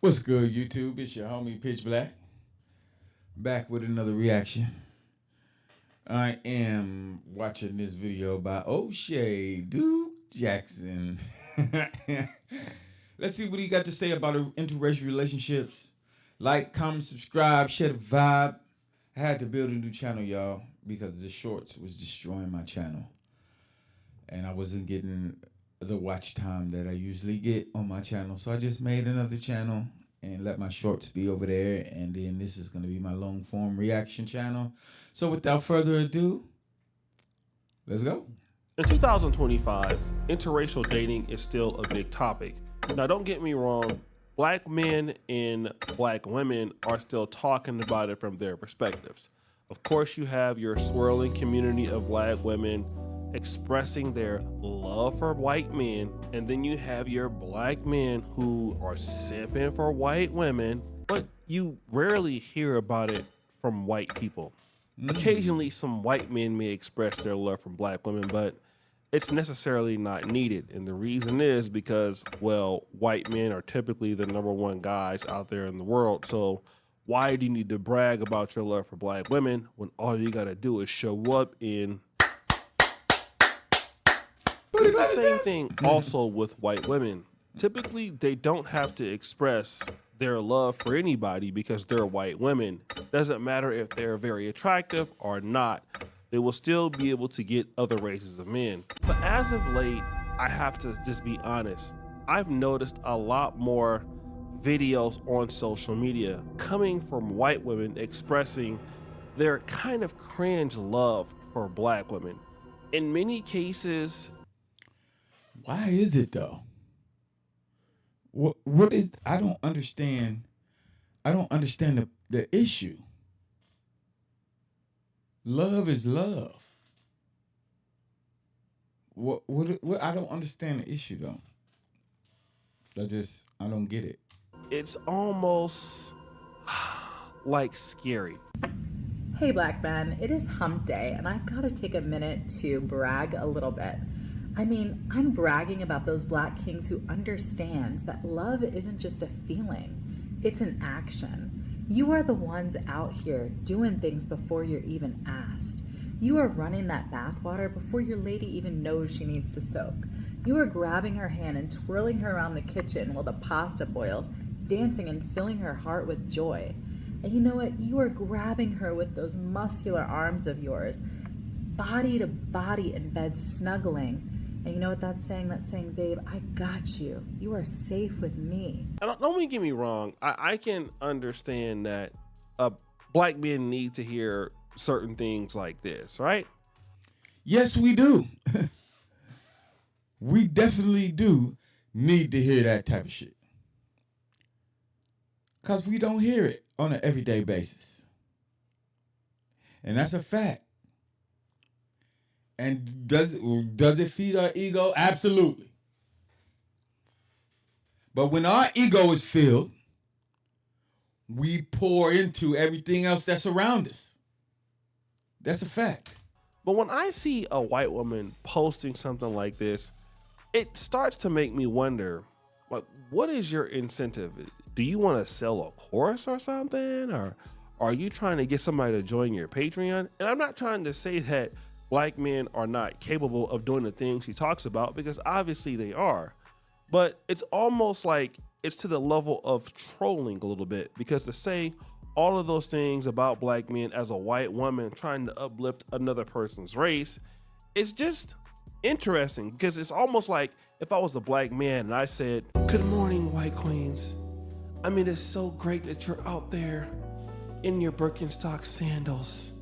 What's good, YouTube? It's your homie Pitch Black. Back with another reaction. I am watching this video by O'Shea Duke Jackson. Let's see what he got to say about interracial relationships. Like, comment, subscribe, share the vibe. I had to build a new channel, y'all, because the shorts was destroying my channel. And I wasn't getting the watch time that I usually get on my channel. So I just made another channel and let my shorts be over there. And then this is going to be my long form reaction channel. So without further ado, let's go. In 2025, interracial dating is still a big topic. Now, don't get me wrong, black men and black women are still talking about it from their perspectives. Of course, you have your swirling community of black women expressing their love for white men, and then you have your black men who are simping for white women, but you rarely hear about it from white people. Occasionally, some white men may express their love for black women, but it's necessarily not needed. And the reason is because, well, white men are typically the #1 guys out there in the world. So why do you need to brag about your love for black women when all you got to do is show up in... It's the same thing also with white women. Typically, they don't have to express their love for anybody because they're white women. Doesn't matter if they're very attractive or not. They will still be able to get other races of men. But as of late, I have to just be honest. I've noticed a lot more videos on social media coming from white women expressing their kind of cringe love for black women. In many cases, Why is it though? What is, I don't understand. I don't understand the issue. Love is love. What I don't understand the issue though. I don't get it. it's almost like scary. Hey black men, it is hump day and I've got to take a minute to brag a little bit. I mean, I'm bragging about those black kings who understand that love isn't just a feeling, it's an action. You are the ones out here doing things before you're even asked. You are running that bathwater before your lady even knows she needs to soak. You are grabbing her hand and twirling her around the kitchen while the pasta boils, dancing and filling her heart with joy. And you know what? You are grabbing her with those muscular arms of yours, body to body in bed, snuggling. And you know what that's saying? That's saying, babe, I got you. You are safe with me. Don't get me wrong. I can understand that black men need to hear certain things like this, right? Yes, we do. We definitely do need to hear that type of shit. Because we don't hear it on an everyday basis. And that's a fact. And does it feed our ego? Absolutely. But when our ego is filled, we pour into everything else that's around us. That's a fact. But when I see a white woman posting something like this, it starts to make me wonder, like, what is your incentive? Do you want to sell a course or something? Or are you trying to get somebody to join your Patreon? And I'm not trying to say that black men are not capable of doing the things she talks about, because obviously they are. But it's almost like it's to the level of trolling a little bit, because to say all of those things about black men as a white woman trying to uplift another person's race, it's just interesting, because it's almost like if I was a black man and I said, "Good morning, white queens. I mean, it's so great that you're out there in your Birkenstock sandals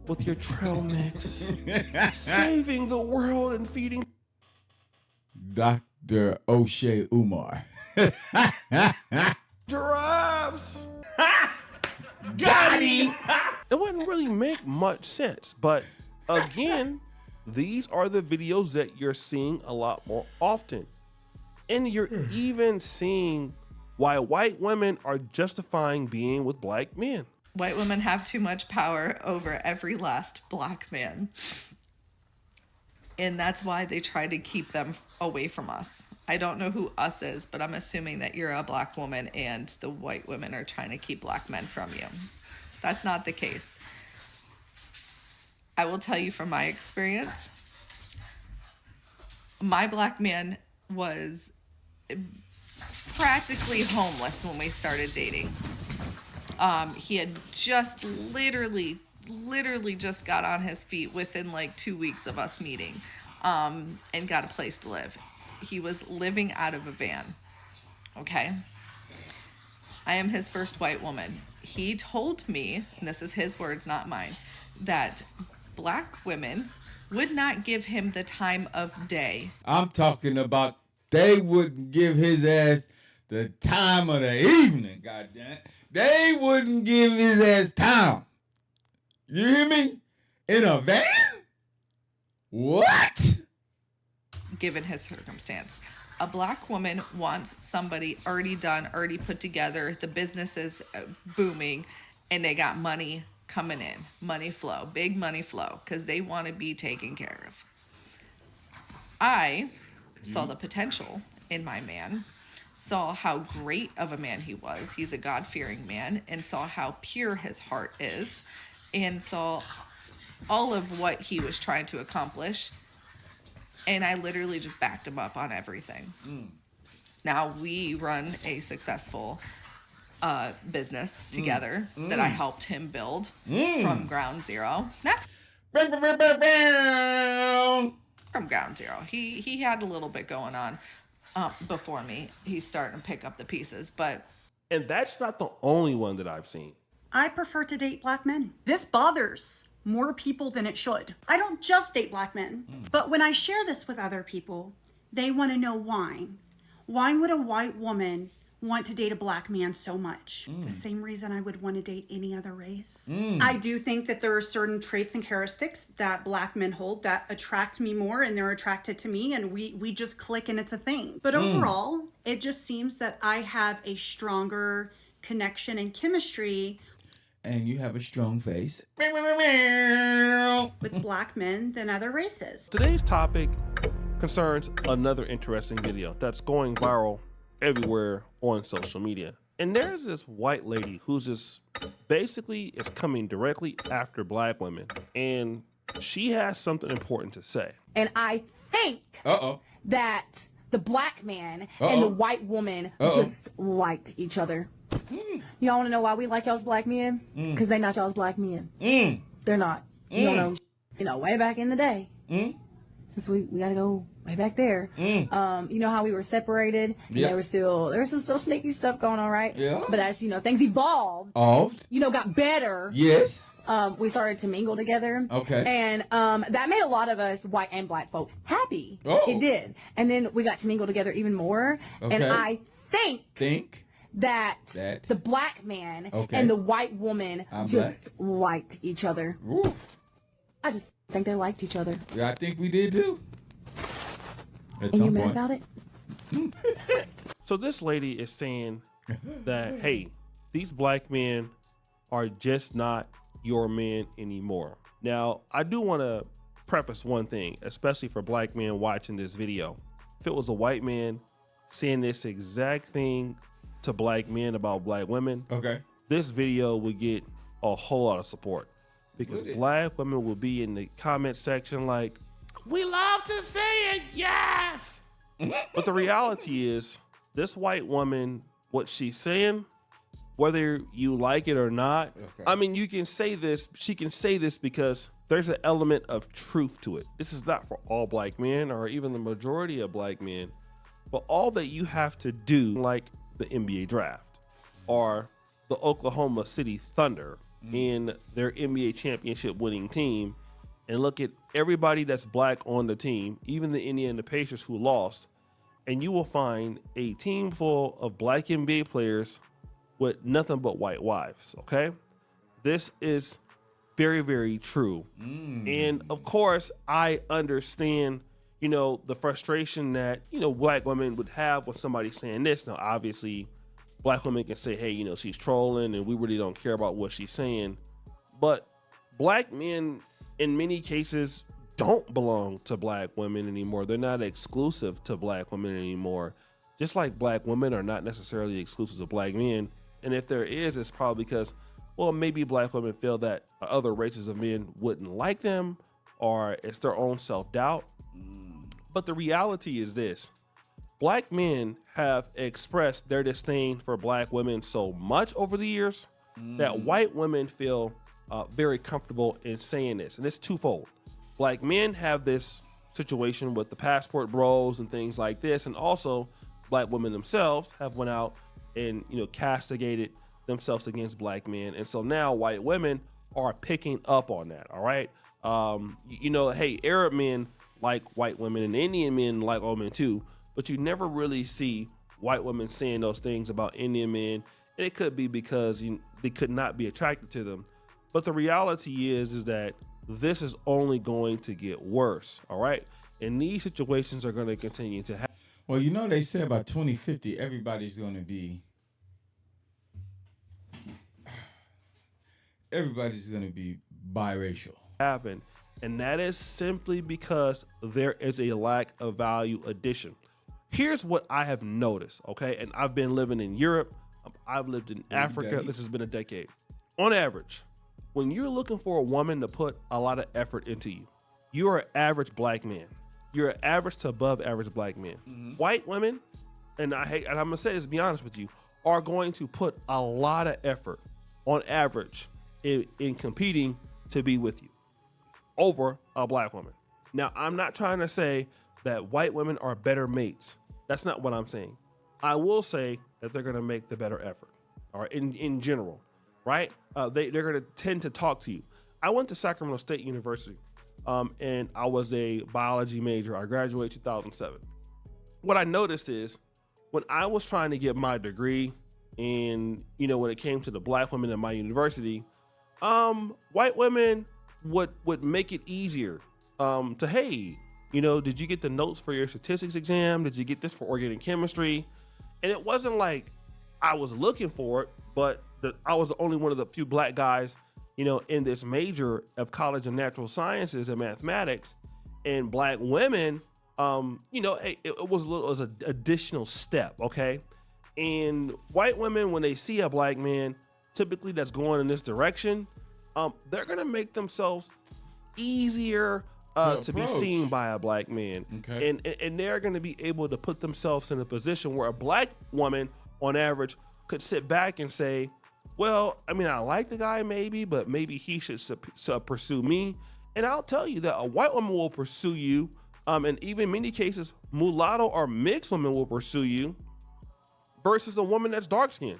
with your trail mix, saving the world and feeding Dr. O'Shea Umar. giraffes." Got him! It wouldn't really make much sense, but again, these are the videos that you're seeing a lot more often. And you're even seeing why white women are justifying being with black men. White women have too much power over every last black man. And that's why they try to keep them away from us. I don't know who us is, but I'm assuming that you're a black woman and the white women are trying to keep black men from you. That's not the case. I will tell you from my experience, my black man was practically homeless when we started dating. He had just literally just got on his feet within like 2 weeks of us meeting, and got a place to live. He was living out of a van. Okay. I am his first white woman. He told me, and this is his words, not mine, that black women would not give him the time of day. I'm talking about they wouldn't give his ass the time of the evening, goddamn. They wouldn't give his ass time. You hear me? In a van? What? Given his circumstance. A black woman wants somebody already done, already put together, the business is booming, and they got money coming in. Money flow, big money flow, because they want to be taken care of. I saw the potential in my man, saw how great of a man he was. He's a God-fearing man, and saw how pure his heart is, and saw all of what he was trying to accomplish. And I literally just backed him up on everything. Now we run a successful business together that I helped him build from ground zero. Not from ground zero. He had a little bit going on before me. He's starting to pick up the pieces, but... And that's not the only one that I've seen. I prefer to date black men. This bothers more people than it should. I don't just date black men, but when I share this with other people, they want to know why. Why would a white woman want to date a black man so much? The same reason I would want to date any other race. I do think that there are certain traits and characteristics that black men hold that attract me more, and they're attracted to me, and we just click and it's a thing. But overall, it just seems that I have a stronger connection and chemistry And you have a strong face. with black men than other races. Today's topic concerns another interesting video that's going viral everywhere on social media. And there's this white lady who's just basically is coming directly after black women. And she has something important to say. And I think that the black man and the white woman just liked each other. Y'all want to know why we like y'all's black men? Because they not y'all's black men. They're not. You don't know, way back in the day. Since we got to go way back there. You know how we were separated? And there was some still sneaky stuff going on, right? Yeah. But as, things evolved. Got better. Yes. We started to mingle together. Okay. And that made a lot of us white and black folk happy. Oh. It did. And then we got to mingle together even more. Okay. And I Think that the black man and the white woman just liked each other. Ooh. I just think they liked each other. Yeah, I think we did too. At And you some mad point. about it? So this lady is saying that, hey, these black men are just not your men anymore. Now, I do want to preface one thing, especially for black men watching this video. If it was a white man saying this exact thing to black men about black women, this video would get a whole lot of support, because black women will be in the comment section like, we love to say it, yes. But the reality is, this white woman, what she's saying, whether you like it or not, I mean, you can say this, she can say this because there's an element of truth to it. This is not for all black men or even the majority of black men, but all that you have to do, like the NBA draft or the Oklahoma City Thunder in their NBA championship winning team, and look at everybody that's black on the team, even the Indiana Pacers who lost, and you will find a team full of black NBA players with nothing but white wives, okay? This is very, very true. And of course, I understand, the frustration that, black women would have when somebody's saying this. Now, obviously, black women can say, hey, she's trolling and we really don't care about what she's saying. But black men, in many cases, don't belong to black women anymore. They're not exclusive to black women anymore. Just like black women are not necessarily exclusive to black men. And if there is, it's probably because, well, maybe black women feel that other races of men wouldn't like them, or it's their own self-doubt. But the reality is this: black men have expressed their disdain for black women so much over the years that white women feel very comfortable in saying this. And it's twofold. Black men have this situation with the passport bros and things like this. And also black women themselves have went out and, castigated themselves against black men. And so now white women are picking up on that. All right. Hey, Arab men like white women and Indian men like women too, but you never really see white women saying those things about Indian men. And it could be because they could not be attracted to them. But the reality is that this is only going to get worse. All right. And these situations are going to continue to happen. Well, they say about 2050, everybody's going to be biracial. Happen. And that is simply because there is a lack of value addition. Here's what I have noticed, okay? And I've been living in Europe. I've lived in Africa. This has been a decade. On average, when you're looking for a woman to put a lot of effort into you, you're an average black man. You're an average to above average black man. White women, and I'm going to say this, be honest with you, are going to put a lot of effort on average in competing to be with you over a black woman. Now, I'm not trying to say that white women are better mates. That's not what I'm saying. I will say that they're going to make the better effort, all right, in general, right? They're going to tend to talk to you. I went to Sacramento State University, and I was a biology major. I graduated 2007. What I noticed is when I was trying to get my degree, and when it came to the black women in my university, white women would make it easier to, hey, did you get the notes for your statistics exam? Did you get this for organic chemistry? And it wasn't like I was looking for it, but I was the only one of the few black guys, in this major of College of Natural Sciences and Mathematics. And black women, it was an additional step, okay? And white women, when they see a black man, typically that's going in this direction, they're gonna make themselves easier to be seen by a black man. Okay. And they're gonna be able to put themselves in a position where a black woman, on average, could sit back and say, well, I like the guy maybe, but maybe he should pursue me. And I'll tell you that a white woman will pursue you, and even in many cases, mulatto or mixed women will pursue you versus a woman that's dark skinned,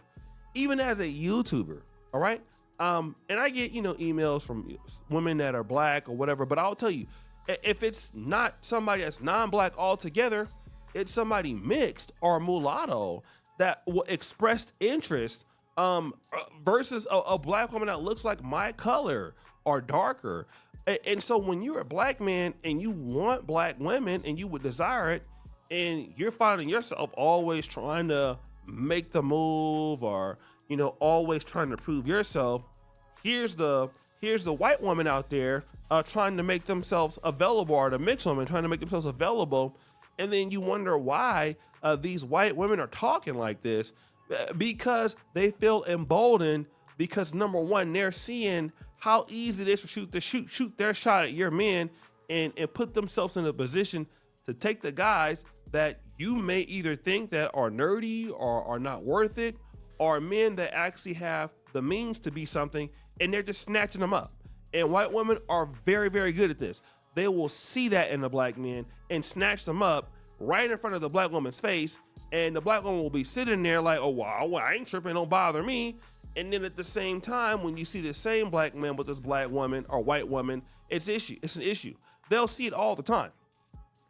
even as a YouTuber. All right. And I get, emails from women that are black or whatever, but I'll tell you, if it's not somebody that's non-black altogether, it's somebody mixed or mulatto that will express interest versus a black woman that looks like my color or darker. And so when you're a black man and you want black women and you would desire it, and you're finding yourself always trying to make the move or, always trying to prove yourself, here's the white woman out there trying to make themselves available, or the mixed woman trying to make themselves available. And then you wonder why these white women are talking like this, because they feel emboldened because, number one, they're seeing how easy it is to shoot their shot at your men and put themselves in a position to take the guys that you may either think that are nerdy or are not worth it, or men that actually have the means to be something, and they're just snatching them up. And white women are very, very good at this. They will see that in the black men and snatch them up right in front of the black woman's face, and the black woman will be sitting there like, oh, wow, I ain't tripping, don't bother me. And then at the same time, when you see the same black man with this black woman or white woman, it's an issue. They'll see it all the time.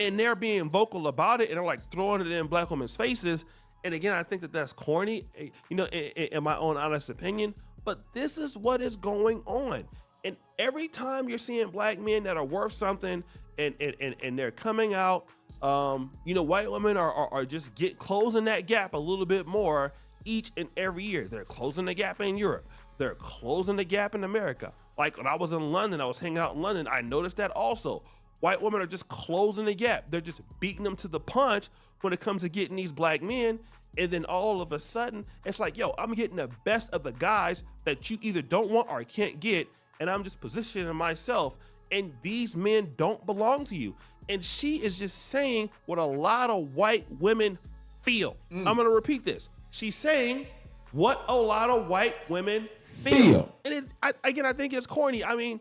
And they're being vocal about it, and they're like throwing it in black women's faces. And again, I think that that's corny, in my own honest opinion, but this is what is going on. And every time you're seeing black men that are worth something and they're coming out, white women are just closing that gap a little bit more each and every year. They're closing the gap in Europe. They're closing the gap in America. Like when I was in London, I was hanging out in London, I noticed that also. white women are just closing the gap. They're just beating them to the punch when it comes to getting these black men. And then all of a sudden, it's like, yo, I'm getting the best of the guys that you either don't want or can't get. And I'm just positioning myself. And these men don't belong to you. And she is just saying what a lot of white women feel. I'm going to repeat this. She's saying what a lot of white women feel. And it's, I think it's corny. I mean,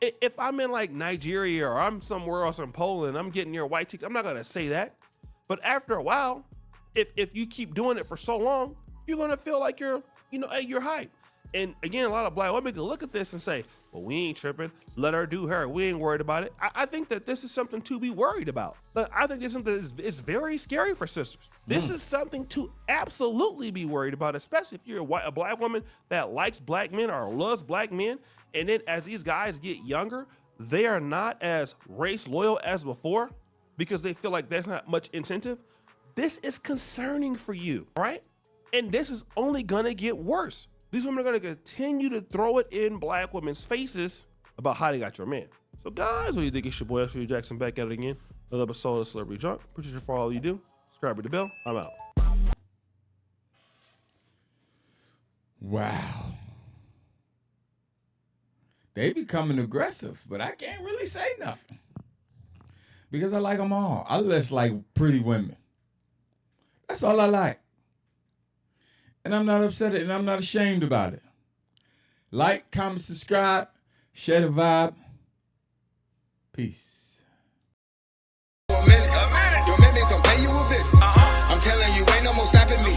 if I'm in like Nigeria or I'm somewhere else in Poland, I'm getting your white chicks, I'm not going to say that. But after a while, if you keep doing it for so long, you're going to feel like you're hype. And again, a lot of black women can look at this and say, well, we ain't tripping. Let her do her. We ain't worried about it. I think that this is something to be worried about. I think this is something that is very scary for sisters. This is something to absolutely be worried about, especially if you're a black woman that likes black men or loves black men. And then as these guys get younger, they are not as race loyal as before because they feel like there's not much incentive. This is concerning for you, right? And this is only gonna get worse. These women are going to continue to throw it in black women's faces about how they got your man. So guys, what do you think? It's your boy, Ashley Jackson, back at it again. Another episode of Celebrity Junk. Appreciate you for all you do. Subscribe to the bell. I'm out. Wow. They becoming aggressive, but I can't really say nothing. Because I like them all. I just like pretty women. That's all I like. And I'm not upset and I'm not ashamed about it. Like, comment, subscribe, share the vibe. Peace. Your man can pay you a visit. I'm telling you, ain't no more stopping me.